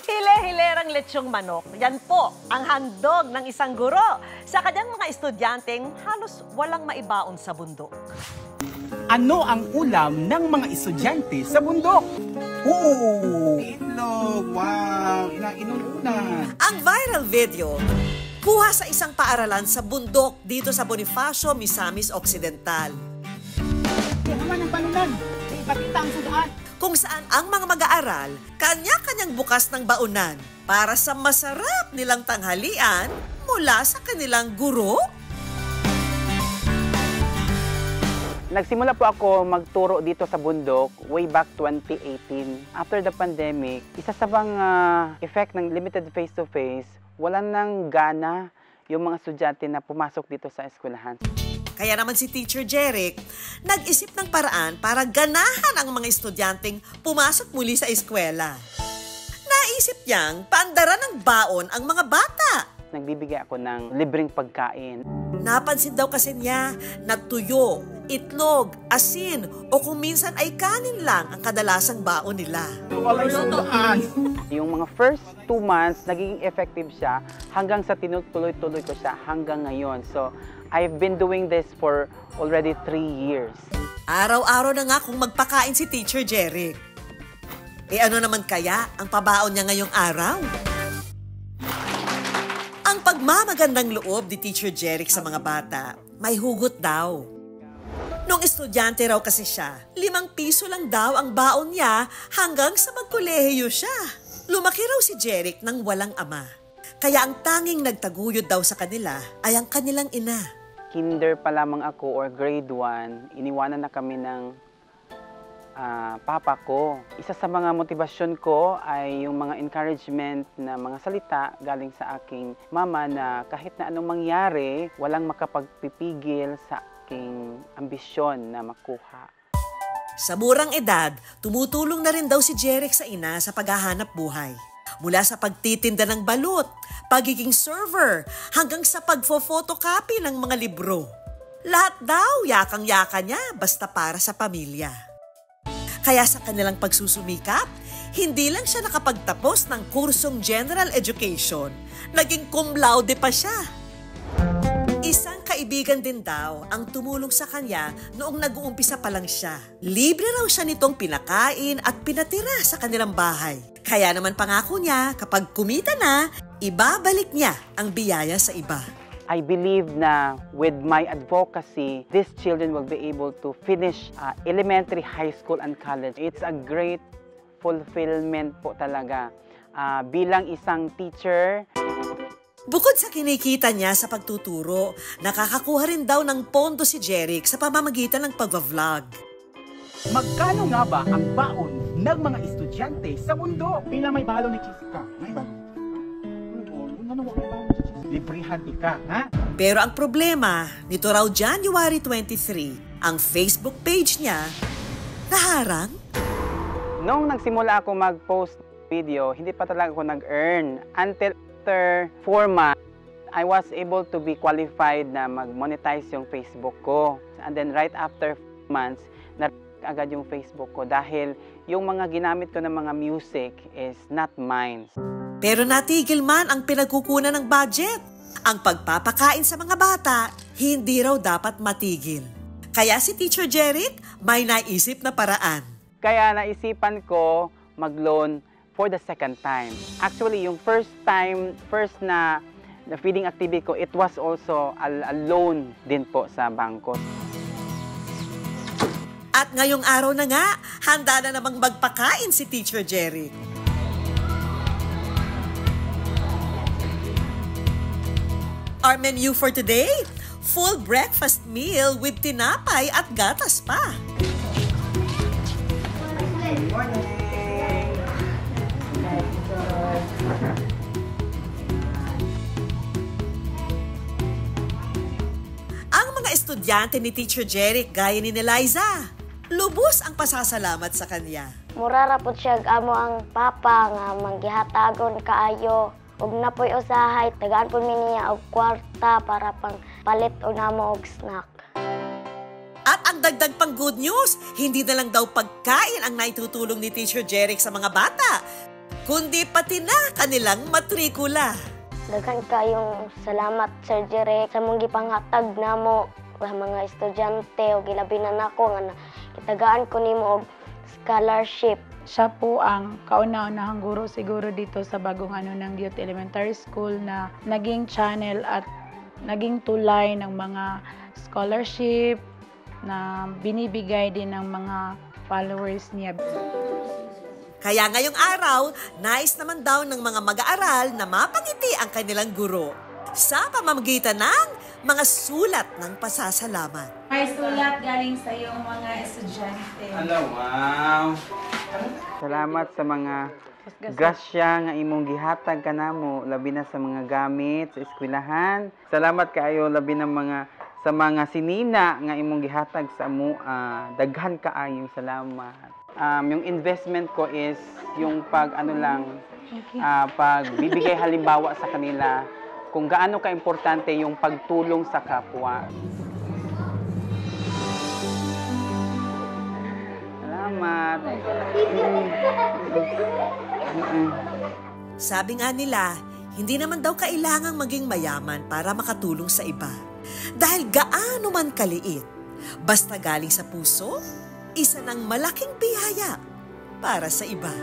Hile-hilerang letsyong manok, yan po ang handog ng isang guro sa kanyang mga estudyanteng halos walang maibaon sa bundok. Ano ang ulam ng mga estudyante sa bundok? Itlog! Wow! Inuunan! Ang viral video, kuha sa isang paaralan sa bundok dito sa Bonifacio, Misamis Occidental. Yan naman ang banunan. Ipakita ang sudaan. Kung saan ang mga mag-aaral, kanya-kanyang bukas ng baunan para sa masarap nilang tanghalian mula sa kanilang guro. Nagsimula po ako magturo dito sa bundok way back 2018. After the pandemic, isa sa mga effect ng limited face-to-face, wala nang gana yung mga estudyante na pumasok dito sa eskwelahan. Kaya naman si Teacher Jeric, nag-isip ng paraan para ganahan ang mga estudyanteng pumasok muli sa eskwela. Naisip niyang paandaran ng baon ang mga bata. Nagbibigay ako ng libreng pagkain. Napansin daw kasi niya na tuyo, itlog, asin o kung minsan ay kanin lang ang kadalasang baon nila. Yung mga first 2 months, naging effective siya hanggang sa tinutuloy-tuloy ko siya hanggang ngayon. So, I've been doing this for already 3 years. Araw-araw na nga kung magpakain si Teacher Jeric. Ano naman kaya ang pabaon niya ngayong araw? Ang pagmamagandang loob ni Teacher Jeric sa mga bata, may hugot daw. Nung estudyante raw kasi siya, 5 piso lang daw ang baon niya hanggang sa magkolehiyo siya. Lumaki raw si Jeric nang walang ama. Kaya ang tanging nagtaguyod daw sa kanila ay ang kanilang ina. Kinder pa lamang ako or grade 1, iniwanan na kami ng papa ko. Isa sa mga motibasyon ko ay yung mga encouragement na mga salita galing sa aking mama na kahit na anong mangyari, walang makapagpipigil sa aking ambisyon na makuha. Sa murang edad, tumutulong na rin daw si Jeric sa ina sa paghahanap buhay. Mula sa pagtitinda ng balut, pagiging server, hanggang sa pagfo-photocopy ng mga libro. Lahat daw yakang-yaka niya basta para sa pamilya. Kaya sa kanilang pagsusumikap, hindi lang siya nakapagtapos ng kursong General Education, naging cum laude pa siya. Isang kaibigan din daw ang tumulong sa kanya noong nag-uumpisa pa lang siya. Libre raw siya nitong pinakain at pinatira sa kanilang bahay. Kaya naman pangako niya, kapag kumita na, ibabalik niya ang biyaya sa iba. I believe na with my advocacy, these children will be able to finish elementary, high school, and college. It's a great fulfillment po talaga. Bilang isang teacher, bukod sa kinikita niya sa pagtuturo, nakakakuha rin daw ng pondo si Jeric sa pamamagitan ng pag-vlog. Magkano nga ba ang baon ng mga estudyante sa bundok? Pila may balon ni Jessica? May balon. Ano may balon ni Jessica? Librihan ika, ha? Pero ang problema, nito raw January 23, ang Facebook page niya naharang. nung nagsimula ako mag-post video, hindi pa talaga ako nag-earn. Until after 4 months, I was able to be qualified na mag-monetize yung Facebook ko. And then right after 4 months, agad yung Facebook ko dahil yung mga ginamit ko ng mga music is not mine. Pero natigil man ang pinagkukunan ng budget. Ang pagpapakain sa mga bata, hindi raw dapat matigil. Kaya si Teacher Jeric may naisip na paraan. Kaya naisipan ko mag-loan for the second time. Actually, yung first na feeding activity ko, it was also a loan din po sa bangko. At ngayong araw na nga, handa na namang magpakain si Teacher Jeric. Our menu for today, full breakfast meal with tinapay at gatas pa. Good morning! Ang mga estudyante ni Teacher Jeric gaya ni Eliza, lubos ang pasasalamat sa kanya. Mura ra pud siya amo ang papa nga manggihatagon kaayo. Ug napoy usahay tagaan po niya og kwarta para pang palit og namo og snack. At ang dagdag pang good news, hindi na lang daw pagkain ang naitutulong ni Teacher Jeric sa mga bata, kundi pati na kanilang matrikula. Daghan kayong salamat, Sir Jere, sa mong gipanghatag namo sa mga estudyante o gilabi na nako nga kitagaan ko nimo og scholarship. Siya po ang kauna-unahang guro siguro dito sa bagong ng Youth Elementary School na naging channel at naging tulay ng mga scholarship na binibigay din ng mga followers niya. Kaya ngayong araw, nais naman daw ng mga mag-aaral na mapangiti ang kanilang guro sa pamamagitan ng mga sulat ng pasasalamat. May sulat galing sa iyong mga estudyante. Hello, wow! Salamat sa mga grasya nga imong gihatag kanamo, labi na sa mga gamit sa eskwelahan. Salamat kaayo labi na sa mga sinina nga imong gihatag sa amua. Daghan kaayong salamat. Yung investment ko is yung pagbibigay halimbawa sa kanila kung gaano ka-importante yung pagtulong sa kapwa. Salamat. Sabi nga nila, hindi naman daw kailangang maging mayaman para makatulong sa iba. Dahil gaano man kaliit, basta galing sa puso, isa ng malaking biyaya para sa iba.